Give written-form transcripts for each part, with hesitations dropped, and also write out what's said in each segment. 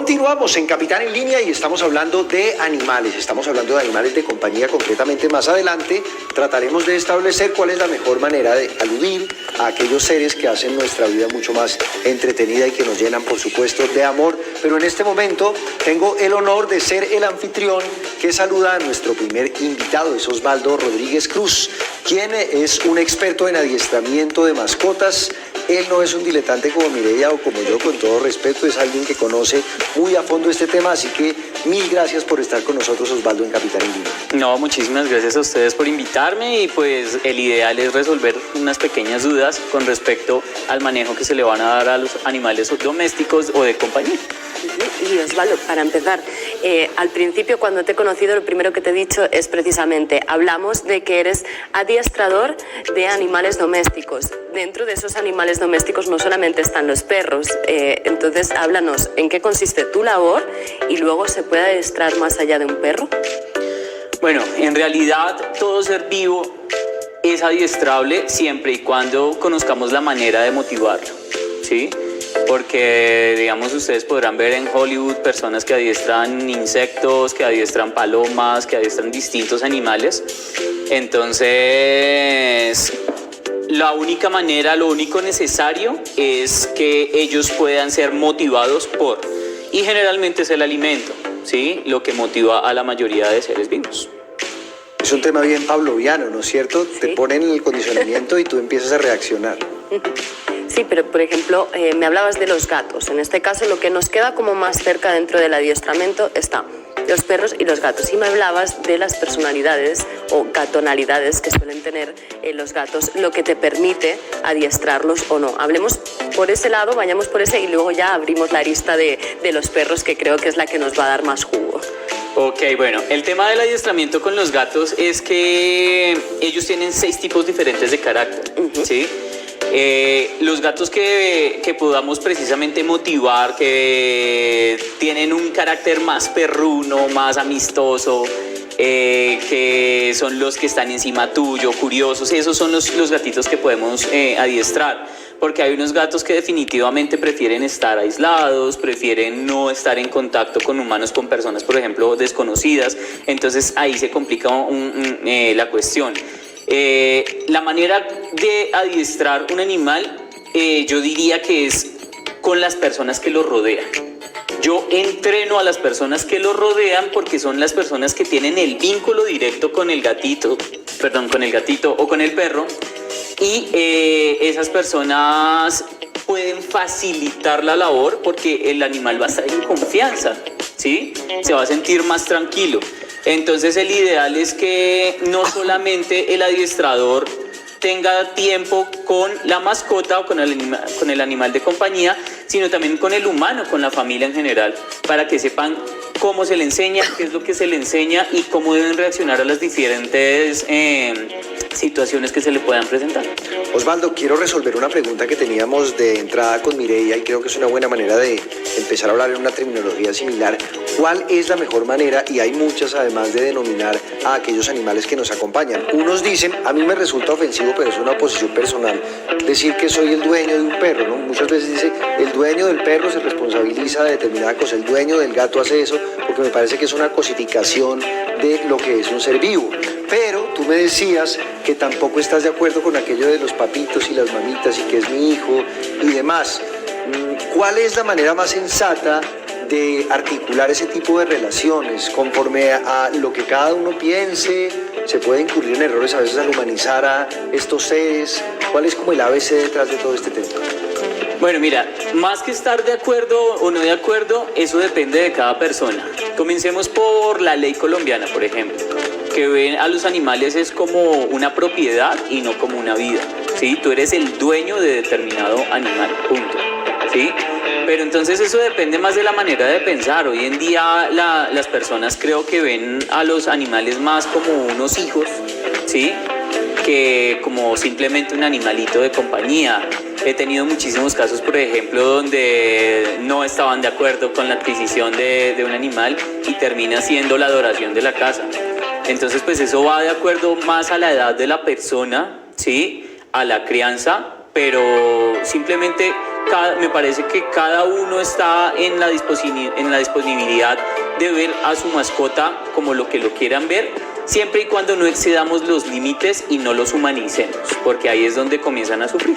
Continuamos en Capitán en Línea y estamos hablando de animales. Estamos hablando de animales de compañía. Concretamente, más adelante trataremos de establecer cuál es la mejor manera de aludir a aquellos seres que hacen nuestra vida mucho más entretenida y que nos llenan, por supuesto, de amor. Pero en este momento tengo el honor de ser el anfitrión que saluda a nuestro primer invitado. Es Osvaldo Rodríguez Cruz, quien es un experto en adiestramiento de mascotas. Él no es un diletante como Mireia o como yo, con todo respeto, es alguien que conoce muy a fondo este tema, así que mil gracias por estar con nosotros, Osvaldo, en Capitán en Línea. No, muchísimas gracias a ustedes por invitarme y pues el ideal es resolver unas pequeñas dudas con respecto al manejo que se le van a dar a los animales domésticos o de compañía. Y Osvaldo, para empezar, al principio cuando te he conocido lo primero que te he dicho es precisamente, hablamos de que eres adiestrador de animales domésticos. Dentro de esos animales domésticos no solamente están los perros, entonces háblanos en qué consiste tu labor y luego se puede adiestrar más allá de un perro. Bueno, en realidad todo ser vivo es adiestrable siempre y cuando conozcamos la manera de motivarlo, ¿sí? Porque, digamos, ustedes podrán ver en Hollywood personas que adiestran insectos, que adiestran palomas, que adiestran distintos animales. Entonces, la única manera, lo único necesario es que ellos puedan ser motivados por, y generalmente es el alimento, ¿sí? Lo que motiva a la mayoría de seres vivos. Es un tema bien pavloviano, ¿no es cierto? Sí. Te ponen el condicionamiento y tú empiezas a reaccionar. Sí, pero por ejemplo, me hablabas de los gatos. En este caso, lo que nos queda como más cerca dentro del adiestramiento está los perros y los gatos. Y me hablabas de las personalidades o gatonalidades que suelen tener los gatos, lo que te permite adiestrarlos o no. Hablemos por ese lado, vayamos por ese y luego ya abrimos la arista de los perros, que creo que es la que nos va a dar más jugo. Ok, bueno, el tema del adiestramiento con los gatos es que ellos tienen 6 tipos diferentes de carácter, ¿sí? Los gatos que podamos precisamente motivar, que tienen un carácter más perruno, más amistoso, que son los que están encima tuyo, curiosos, esos son los gatitos que podemos adiestrar. Porque hay unos gatos que definitivamente prefieren estar aislados, prefieren no estar en contacto con humanos, con personas, por ejemplo, desconocidas. Entonces ahí se complica la cuestión. La manera de adiestrar un animal, yo diría que es con las personas que lo rodean. Yo entreno a las personas que lo rodean porque son las personas que tienen el vínculo directo con el gatito o con el perro. Y esas personas pueden facilitar la labor porque el animal va a estar en confianza, ¿sí? Se va a sentir más tranquilo. Entonces el ideal es que no solamente el adiestrador tenga tiempo con la mascota o con el animal de compañía, sino también con el humano, con la familia en general, para que sepan cómo se le enseña, qué es lo que se le enseña y cómo deben reaccionar a las diferentes situaciones que se le puedan presentar. Osvaldo, quiero resolver una pregunta que teníamos de entrada con Mireia y creo que es una buena manera de empezar a hablar en una terminología similar. ¿Cuál es la mejor manera? Y hay muchas, además, de denominar a aquellos animales que nos acompañan. Unos dicen, a mí me resulta ofensivo, pero es una posición personal, decir que soy el dueño de un perro, ¿no? Muchas veces dice, el dueño del perro se responsabiliza de determinada cosa, el dueño del gato hace eso, porque me parece que es una cosificación de lo que es un ser vivo. Pero tú me decías que tampoco estás de acuerdo con aquello de los papitos y las mamitas y que es mi hijo y demás. ¿Cuál es la manera más sensata de articular ese tipo de relaciones conforme a lo que cada uno piense? ¿Se puede incurrir en errores a veces al humanizar a estos seres? ¿Cuál es como el ABC detrás de todo este tema? Bueno, mira, más que estar de acuerdo o no de acuerdo, eso depende de cada persona. Comencemos por la ley colombiana, por ejemplo, que ven a los animales es como una propiedad y no como una vida, ¿sí? Tú eres el dueño de determinado animal, punto, ¿sí? Pero entonces eso depende más de la manera de pensar. Hoy en día las personas creo que ven a los animales más como unos hijos, ¿sí? Que como simplemente un animalito de compañía. He tenido muchísimos casos, por ejemplo, donde no estaban de acuerdo con la adquisición de un animal y termina siendo la adoración de la casa. Entonces, pues eso va de acuerdo más a la edad de la persona, ¿sí? A la crianza, pero simplemente me parece que cada uno está en la disponibilidad de ver a su mascota como lo que lo quieran ver, siempre y cuando no excedamos los límites y no los humanicemos, porque ahí es donde comienzan a sufrir.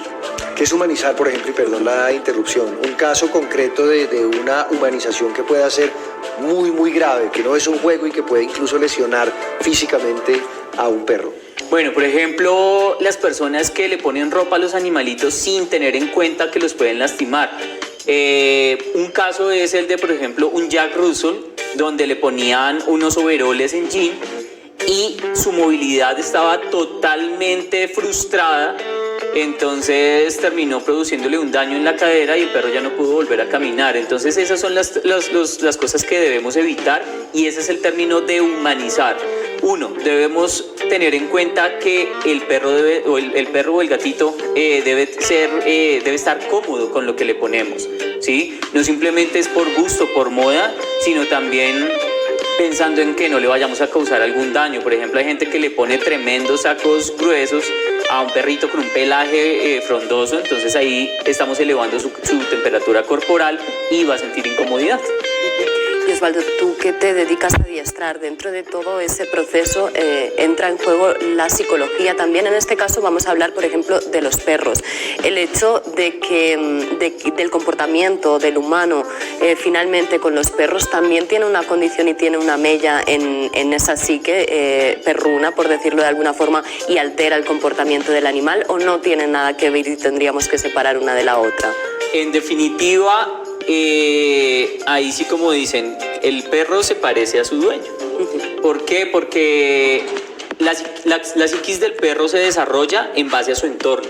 ¿Qué es humanizar, por ejemplo, y perdón la interrupción? Un caso concreto de una humanización que pueda ser muy, muy grave, que no es un juego y que puede incluso lesionar físicamente a un perro. Bueno, por ejemplo, las personas que le ponen ropa a los animalitos sin tener en cuenta que los pueden lastimar. Un caso es el de, por ejemplo, un Jack Russell, donde le ponían unos overoles en jean y su movilidad estaba totalmente frustrada. Entonces terminó produciéndole un daño en la cadera y el perro ya no pudo volver a caminar. Entonces esas son las cosas que debemos evitar, y ese es el término de humanizar. Uno, debemos tener en cuenta que el perro o el gatito debe estar cómodo con lo que le ponemos, ¿sí? No simplemente es por gusto, por moda, sino también pensando en que no le vayamos a causar algún daño. Por ejemplo, hay gente que le pone tremendos sacos gruesos a un perrito con un pelaje frondoso, entonces ahí estamos elevando su temperatura corporal y va a sentir incomodidad. Y Osvaldo, tú que te dedicas a adiestrar, dentro de todo ese proceso entra en juego la psicología también. En este caso vamos a hablar, por ejemplo, de los perros. El hecho de que del comportamiento del humano finalmente con los perros también tiene una condición y tiene una mella en esa psique perruna, por decirlo de alguna forma, y altera el comportamiento del animal, ¿o no tiene nada que ver y tendríamos que separar una de la otra? En definitiva, ahí sí, como dicen, el perro se parece a su dueño. ¿Por qué? Porque la psiquis del perro se desarrolla en base a su entorno.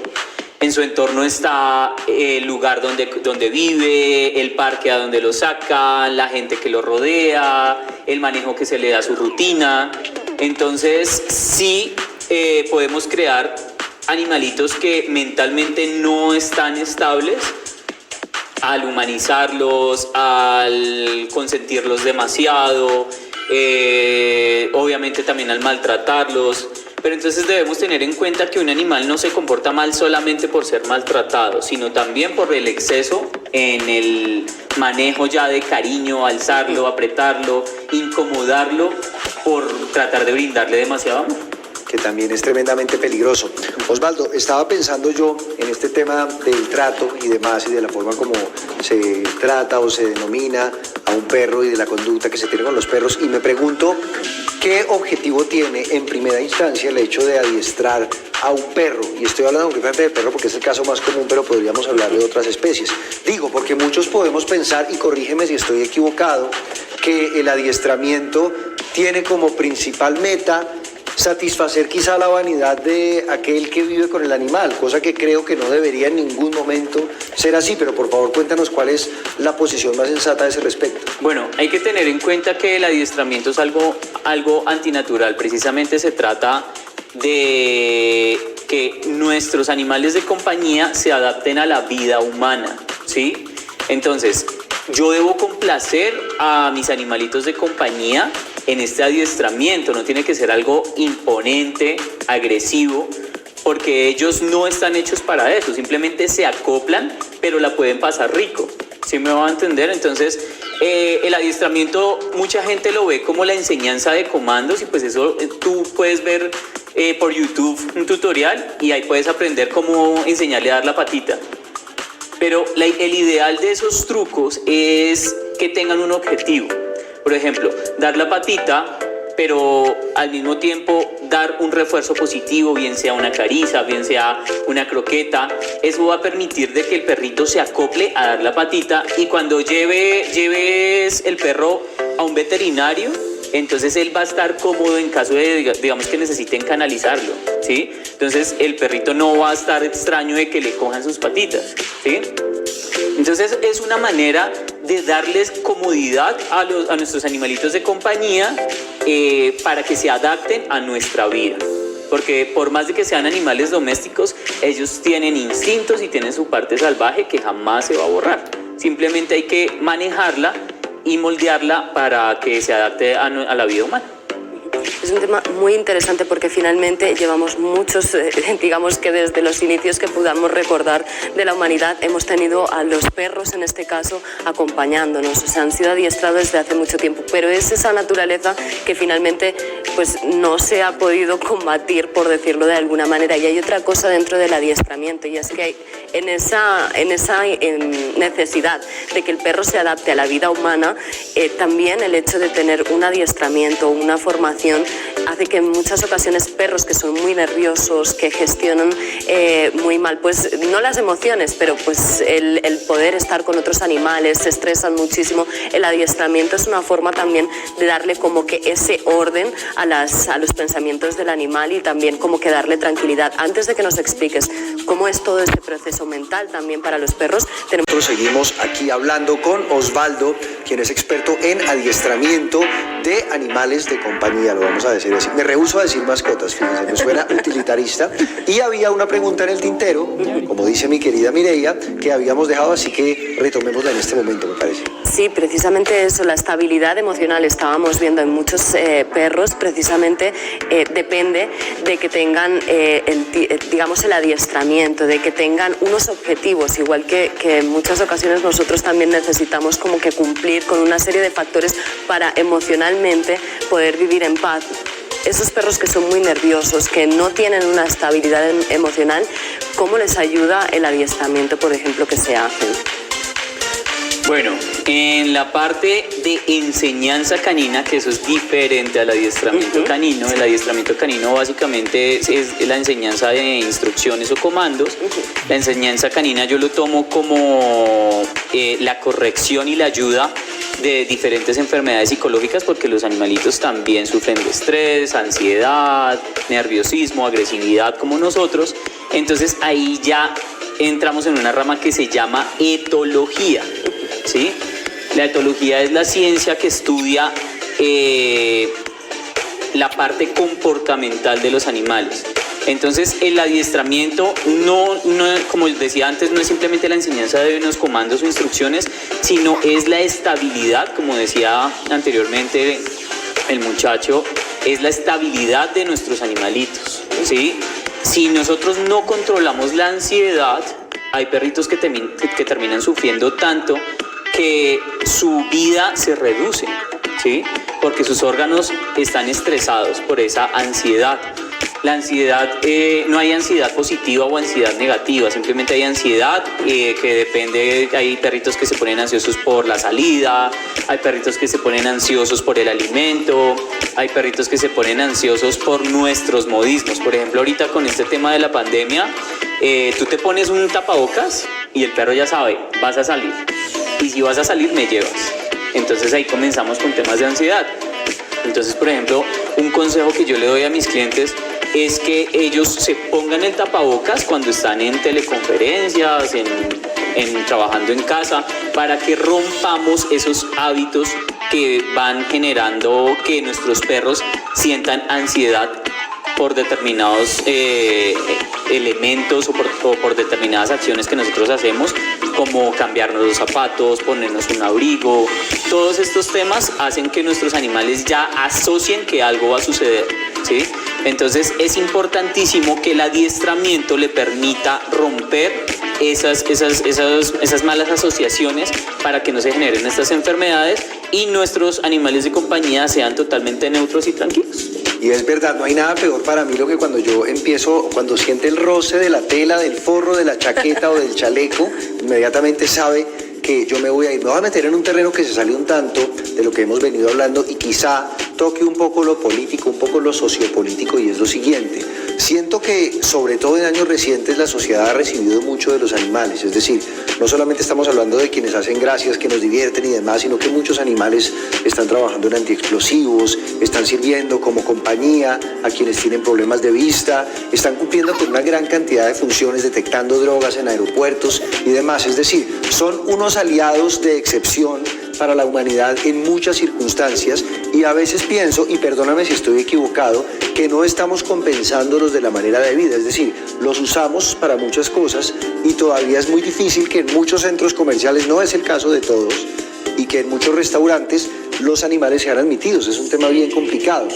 En su entorno está el lugar donde vive, el parque a donde lo saca, la gente que lo rodea, el manejo que se le da a su rutina. Entonces sí podemos crear animalitos que mentalmente no están estables al humanizarlos, al consentirlos demasiado, obviamente también al maltratarlos. Pero entonces debemos tener en cuenta que un animal no se comporta mal solamente por ser maltratado, sino también por el exceso en el manejo ya de cariño, alzarlo, apretarlo, incomodarlo por tratar de brindarle demasiado amor. Que también es tremendamente peligroso. Osvaldo, estaba pensando yo en este tema del trato y demás, y de la forma como se trata o se denomina a un perro y de la conducta que se tiene con los perros, y me pregunto qué objetivo tiene en primera instancia el hecho de adiestrar a un perro. Y estoy hablando concretamente de perro porque es el caso más común, pero podríamos hablar de otras especies. Digo, porque muchos podemos pensar, y corrígeme si estoy equivocado, que el adiestramiento tiene como principal meta satisfacer quizá la vanidad de aquel que vive con el animal, cosa que creo que no debería en ningún momento ser así, pero por favor cuéntanos cuál es la posición más sensata a ese respecto. Bueno, hay que tener en cuenta que el adiestramiento es algo antinatural. Precisamente se trata de que nuestros animales de compañía se adapten a la vida humana, ¿sí? Entonces, yo debo complacer a mis animalitos de compañía en este adiestramiento. No tiene que ser algo imponente, agresivo, porque ellos no están hechos para eso, simplemente se acoplan, pero la pueden pasar rico. ¿Sí me va a entender? Entonces, el adiestramiento mucha gente lo ve como la enseñanza de comandos, y pues eso tú puedes ver por YouTube un tutorial y ahí puedes aprender cómo enseñarle a dar la patita. Pero el ideal de esos trucos es que tengan un objetivo. Por ejemplo, dar la patita, pero al mismo tiempo dar un refuerzo positivo, bien sea una caricia, bien sea una croqueta. Eso va a permitir de que el perrito se acople a dar la patita, y cuando lleves el perro a un veterinario, entonces él va a estar cómodo en caso de, digamos, que necesiten canalizarlo, ¿sí? Entonces el perrito no va a estar extraño de que le cojan sus patitas, ¿sí? Entonces es una manera de darles comodidad a nuestros animalitos de compañía para que se adapten a nuestra vida. Porque por más de que sean animales domésticos, ellos tienen instintos y tienen su parte salvaje que jamás se va a borrar. Simplemente hay que manejarla y moldearla para que se adapte a la vida humana. Es un tema muy interesante porque finalmente llevamos muchos, digamos que desde los inicios que podamos recordar de la humanidad, hemos tenido a los perros en este caso acompañándonos, o sea, han sido adiestrados desde hace mucho tiempo, pero es esa naturaleza que finalmente pues no se ha podido combatir, por decirlo de alguna manera. Y hay otra cosa dentro del adiestramiento, y es que hay en esa necesidad de que el perro se adapte a la vida humana, también el hecho de tener un adiestramiento, una formación, hace que en muchas ocasiones perros que son muy nerviosos, que gestionan muy mal, pues no las emociones, pero pues el poder estar con otros animales, se estresan muchísimo. El adiestramiento es una forma también de darle como que ese orden a los pensamientos del animal y también como que darle tranquilidad. Antes de que nos expliques cómo es todo este proceso mental también para los perros, Nosotros seguimos aquí hablando con Osvaldo, quien es experto en adiestramiento de animales de compañía, lo vamos a decir así. Me rehúso a decir mascotas, fíjense, me suena utilitarista. Y había una pregunta en el tintero, como dice mi querida Mireia, que habíamos dejado, así que retomémosla en este momento, me parece. Sí, precisamente eso, la estabilidad emocional estábamos viendo en muchos perros, precisamente depende de que tengan digamos el adiestramiento, de que tengan unos objetivos, igual que en muchas ocasiones nosotros también necesitamos como que cumplir con una serie de factores para emocionalmente poder vivir en paz. Esos perros que son muy nerviosos, que no tienen una estabilidad emocional, ¿cómo les ayuda el adiestramiento, por ejemplo, que se hacen? Bueno, en la parte de enseñanza canina, que eso es diferente al adiestramiento canino, el adiestramiento canino básicamente es la enseñanza de instrucciones o comandos. La enseñanza canina yo lo tomo como la corrección y la ayuda de diferentes enfermedades psicológicas, porque los animalitos también sufren de estrés, ansiedad, nerviosismo, agresividad como nosotros. Entonces ahí ya entramos en una rama que se llama etología. ¿Sí? La etología es la ciencia que estudia la parte comportamental de los animales. Entonces el adiestramiento no, como decía antes, no es simplemente la enseñanza de unos comandos o instrucciones, sino es la estabilidad, como decía anteriormente el muchacho, es la estabilidad de nuestros animalitos, ¿sí? Si nosotros no controlamos la ansiedad, hay perritos que terminan sufriendo tanto que su vida se reduce, ¿sí? Porque sus órganos están estresados por esa ansiedad. La ansiedad, no hay ansiedad positiva o ansiedad negativa, simplemente hay ansiedad que depende, hay perritos que se ponen ansiosos por la salida, hay perritos que se ponen ansiosos por el alimento, hay perritos que se ponen ansiosos por nuestros modismos. Por ejemplo, ahorita con este tema de la pandemia, tú te pones un tapabocas y el perro ya sabe, vas a salir. Y si vas a salir, me llevas. Entonces ahí comenzamos con temas de ansiedad. Entonces, por ejemplo, un consejo que yo le doy a mis clientes es que ellos se pongan el tapabocas cuando están en teleconferencias, trabajando en casa, para que rompamos esos hábitos que van generando que nuestros perros sientan ansiedad por determinados elementos o por determinadas acciones que nosotros hacemos, como cambiarnos los zapatos, ponernos un abrigo. Todos estos temas hacen que nuestros animales ya asocien que algo va a suceder, ¿sí? Entonces es importantísimo que el adiestramiento le permita romper esas malas asociaciones para que no se generen estas enfermedades y nuestros animales de compañía sean totalmente neutros y tranquilos. Y es verdad, no hay nada peor para mí lo que cuando cuando siente el roce de la tela, del forro, de la chaqueta o del chaleco, inmediatamente sabe que yo me voy a ir. Me voy a meter en un terreno que se sale un tanto de lo que hemos venido hablando y quizá toque un poco lo político, un poco lo sociopolítico, y es lo siguiente. Siento que, sobre todo en años recientes, la sociedad ha recibido mucho de los animales. Es decir, no solamente estamos hablando de quienes hacen gracias, que nos divierten y demás, sino que muchos animales están trabajando en antiexplosivos, están sirviendo como compañía a quienes tienen problemas de vista, están cumpliendo con una gran cantidad de funciones, detectando drogas en aeropuertos y demás. Es decir, son unos aliados de excepción para la humanidad en muchas circunstancias, y a veces pienso, y perdóname si estoy equivocado, que no estamos compensándolos de la manera debida. Es decir, los usamos para muchas cosas y todavía es muy difícil que en muchos centros comerciales, no es el caso de todos, y que en muchos restaurantes los animales sean admitidos. Es un tema bien complicado.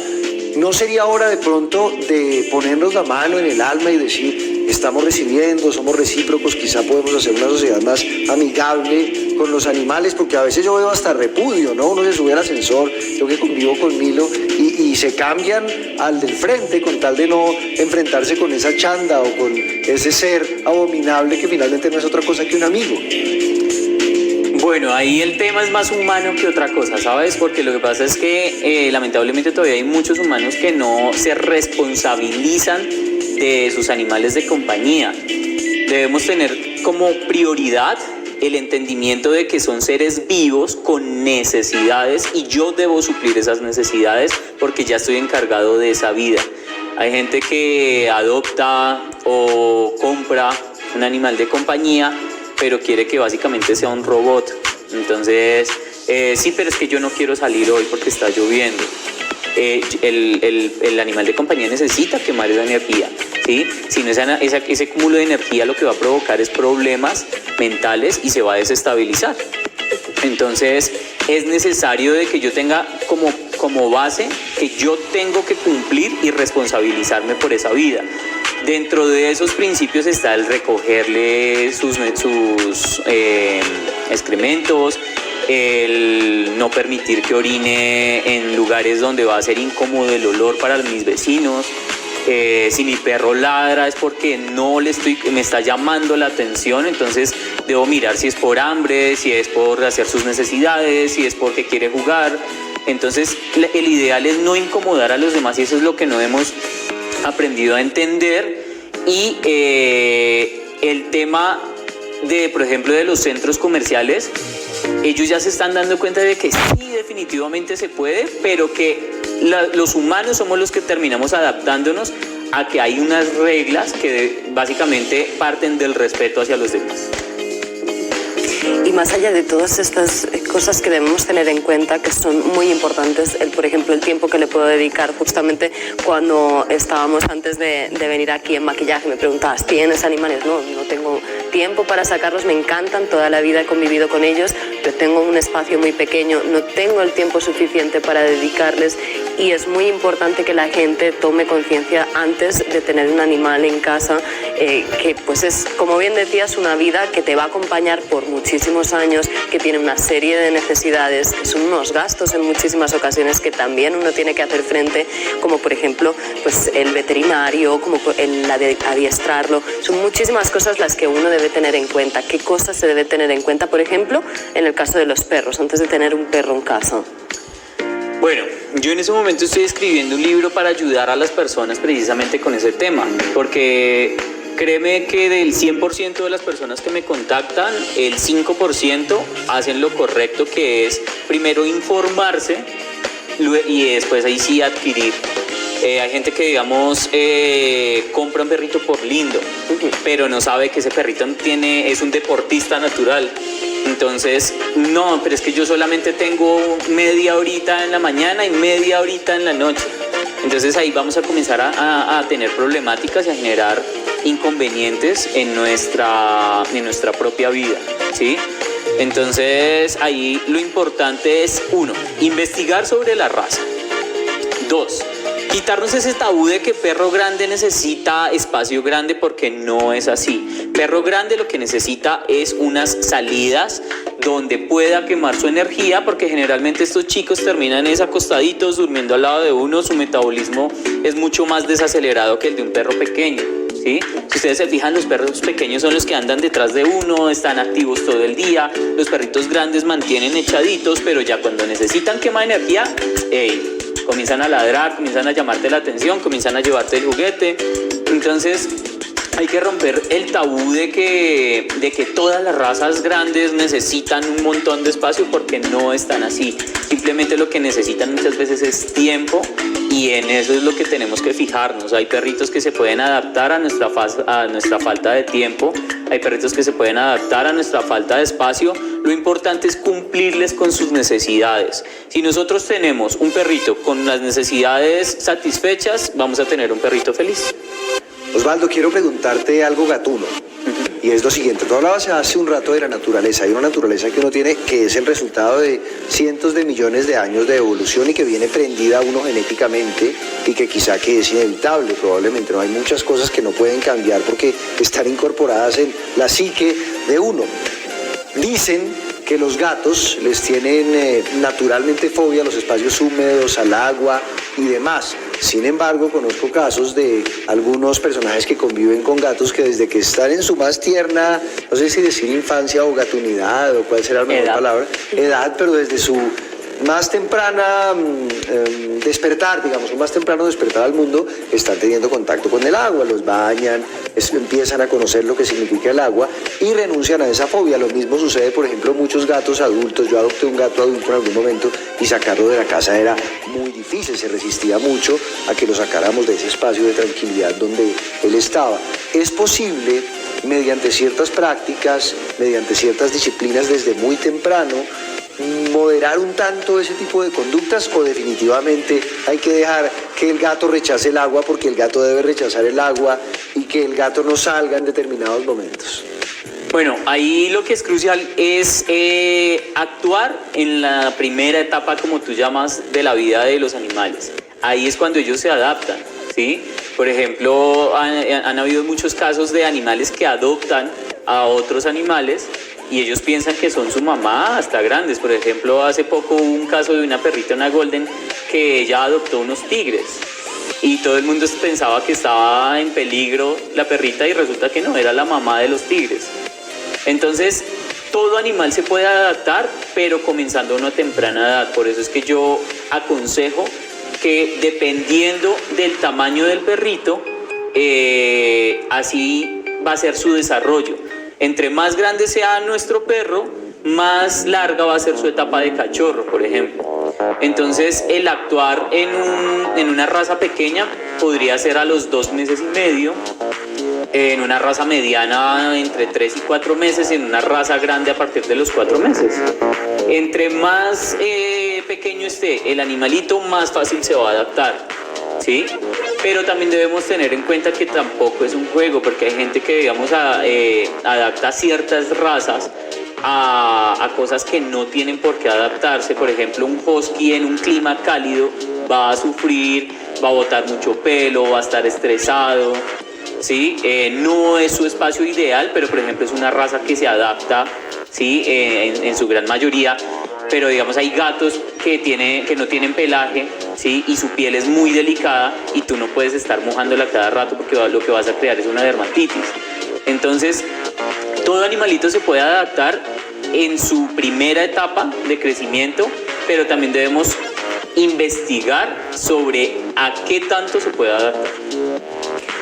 ¿no sería hora de pronto de ponernos la mano en el alma y decir, estamos recibiendo, somos recíprocos, quizá podemos hacer una sociedad más amigable con los animales? Porque a veces yo veo hasta repudio, ¿no? Uno se sube al ascensor, yo que convivo con Milo, y se cambian al del frente con tal de no enfrentarse con esa chanda o con ese ser abominable que finalmente no es otra cosa que un amigo. Bueno, ahí el tema es más humano que otra cosa, ¿sabes? Porque lo que pasa es que lamentablemente todavía hay muchos humanos que no se responsabilizan de sus animales de compañía. Debemos tener como prioridad el entendimiento de que son seres vivos con necesidades y yo debo suplir esas necesidades porque ya estoy encargado de esa vida. Hay gente que adopta o compra un animal de compañía, pero quiere que básicamente sea un robot. Entonces, sí, pero es que yo no quiero salir hoy porque está lloviendo. El animal de compañía necesita quemar esa energía, ¿sí? Si no, ese cúmulo de energía lo que va a provocar es problemas mentales y se va a desestabilizar. Entonces, es necesario de que yo tenga como base que yo tengo que cumplir y responsabilizarme por esa vida. Dentro de esos principios está el recogerle sus excrementos, el no permitir que orine en lugares donde va a ser incómodo el olor para mis vecinos. Si mi perro ladra es porque me está llamando la atención, entonces debo mirar si es por hambre, si es por hacer sus necesidades, si es porque quiere jugar. Entonces el ideal es no incomodar a los demás y eso es lo que no hemos aprendido a entender. Y el tema por ejemplo, de los centros comerciales, ellos ya se están dando cuenta de que sí, definitivamente se puede, pero que los humanos somos los que terminamos adaptándonos a que hay unas reglas que básicamente parten del respeto hacia los demás. Y más allá de todas estas cosas que debemos tener en cuenta, que son muy importantes, por ejemplo, el tiempo que le puedo dedicar. Justamente cuando estábamos antes de venir aquí en maquillaje, me preguntabas, ¿tienes animales? No tengo tiempo para sacarlos, me encantan, toda la vida he convivido con ellos, pero tengo un espacio muy pequeño, no tengo el tiempo suficiente para dedicarles, y es muy importante que la gente tome conciencia antes de tener un animal en casa, que pues es, como bien decías, una vida que te va a acompañar por muchísimos años, que tiene una serie de necesidades, que son unos gastos en muchísimas ocasiones que también uno tiene que hacer frente, como por ejemplo pues el veterinario, como el adiestrarlo. Son muchísimas cosas las que uno debe tener en cuenta. ¿Qué cosas se debe tener en cuenta, por ejemplo, en el caso de los perros, antes de tener un perro en casa? Bueno, yo en ese momento estoy escribiendo un libro para ayudar a las personas precisamente con ese tema, porque créeme que del 100% de las personas que me contactan, el 5% hacen lo correcto, que es primero informarse y después ahí sí adquirir. Hay gente que, digamos, compra un perrito por lindo, pero no sabe que ese perrito es un deportista natural. Entonces, no, pero es que yo solamente tengo media horita en la mañana y media horita en la noche. Entonces ahí vamos a comenzar a tener problemáticas y a generar inconvenientes en nuestra propia vida, ¿sí? Entonces ahí lo importante es, 1, investigar sobre la raza. 2, quitarnos ese tabú de que perro grande necesita espacio grande, porque no es así. Perro grande lo que necesita es unas salidas donde pueda quemar su energía, porque generalmente estos chicos terminan acostaditos, durmiendo al lado de uno. Su metabolismo es mucho más desacelerado que el de un perro pequeño, ¿sí? Si ustedes se fijan, los perros pequeños son los que andan detrás de uno, están activos todo el día. Los perritos grandes mantienen echaditos, pero ya cuando necesitan quemar energía, comienzan a ladrar, comienzan a llamarte la atención, comienzan a llevarte el juguete. Entonces hay que romper el tabú de que todas las razas grandes necesitan un montón de espacio, porque no están así. Simplemente lo que necesitan muchas veces es tiempo, y en eso es lo que tenemos que fijarnos. Hay perritos que se pueden adaptar a nuestra falta de tiempo, hay perritos que se pueden adaptar a nuestra falta de espacio. Lo importante es cumplirles con sus necesidades. Si nosotros tenemos un perrito con las necesidades satisfechas, vamos a tener un perrito feliz. Osvaldo, quiero preguntarte algo gatuno. y es lo siguiente. Tú hablabas hace un rato de la naturaleza. Hay una naturaleza que uno tiene que es el resultado de cientos de millones de años de evolución y que viene prendida a uno genéticamente y que quizá que es inevitable, probablemente. No hay muchas cosas que no pueden cambiar porque están incorporadas en la psique de uno. Dicen que los gatos les tienen naturalmente fobia a los espacios húmedos, al agua y demás. Sin embargo, conozco casos de algunos personajes que conviven con gatos que desde que están en su más tierna, no sé si decir infancia o gatunidad o cuál será la mejor palabra, edad, pero desde su más temprana despertar, digamos, un más temprano despertar al mundo, están teniendo contacto con el agua, los bañan, empiezan a conocer lo que significa el agua y renuncian a esa fobia. Lo mismo sucede, por ejemplo, muchos gatos adultos. Yo adopté un gato adulto en algún momento y sacarlo de la casa era muy difícil, se resistía mucho a que lo sacáramos de ese espacio de tranquilidad donde él estaba. Es posible, mediante ciertas prácticas, mediante ciertas disciplinas desde muy temprano, moderar un tanto ese tipo de conductas, o definitivamente hay que dejar que el gato rechace el agua porque el gato debe rechazar el agua y que el gato no salga en determinados momentos? Bueno, ahí lo que es crucial es actuar en la primera etapa, como tú llamas, de la vida de los animales. Ahí es cuando ellos se adaptan, ¿sí? Por ejemplo, han habido muchos casos de animales que adoptan a otros animales y ellos piensan que son su mamá hasta grandes. Por ejemplo, hace poco hubo un caso de una perrita, una golden, que ella adoptó unos tigres y todo el mundo pensaba que estaba en peligro la perrita y resulta que no, era la mamá de los tigres. Entonces, todo animal se puede adaptar, pero comenzando a una temprana edad. Por eso es que yo aconsejo que dependiendo del tamaño del perrito, así va a ser su desarrollo. Entre más grande sea nuestro perro, más larga va a ser su etapa de cachorro, por ejemplo. Entonces, el actuar en una raza pequeña podría ser a los 2 meses y medio, en una raza mediana entre 3 y 4 meses, en una raza grande a partir de los 4 meses. Entre más pequeño esté el animalito, más fácil se va a adaptar, ¿sí? Pero también debemos tener en cuenta que tampoco es un juego, porque hay gente que, digamos, adapta ciertas razas a cosas que no tienen por qué adaptarse. Por ejemplo, un husky en un clima cálido va a sufrir, va a botar mucho pelo, va a estar estresado, ¿sí? No es su espacio ideal, pero por ejemplo es una raza que se adapta, ¿sí? En su gran mayoría. Pero digamos hay gatos que no tienen pelaje, ¿sí? Y su piel es muy delicada y tú no puedes estar mojándola cada rato porque lo que vas a crear es una dermatitis. Entonces, todo animalito se puede adaptar en su primera etapa de crecimiento, pero también debemos investigar sobre a qué tanto se puede adaptar.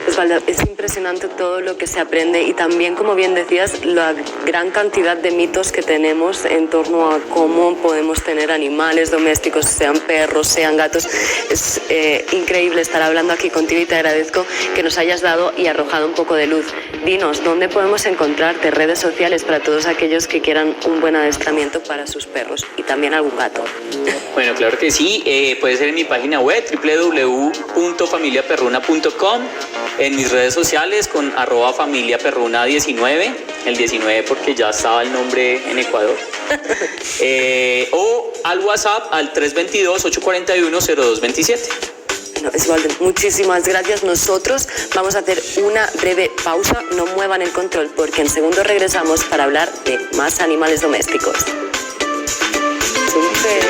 Osvaldo, es impresionante todo lo que se aprende y también, como bien decías, la gran cantidad de mitos que tenemos en torno a cómo podemos tener animales domésticos, sean perros, sean gatos. Es increíble estar hablando aquí contigo y te agradezco que nos hayas dado y arrojado un poco de luz. Dinos, ¿dónde podemos encontrarte? Redes sociales para todos aquellos que quieran un buen adiestramiento para sus perros y también algún gato. Bueno, claro que sí. Puede ser en mi página web www.familiaperruna.com, en mis redes sociales con @familiaperruna19, el 19 porque ya estaba el nombre en Ecuador, o al WhatsApp al 322-841-0227. Bueno, Osvaldo, muchísimas gracias. Nosotros vamos a hacer una breve pausa. No muevan el control porque en segundo regresamos para hablar de más animales domésticos. ¡Súper!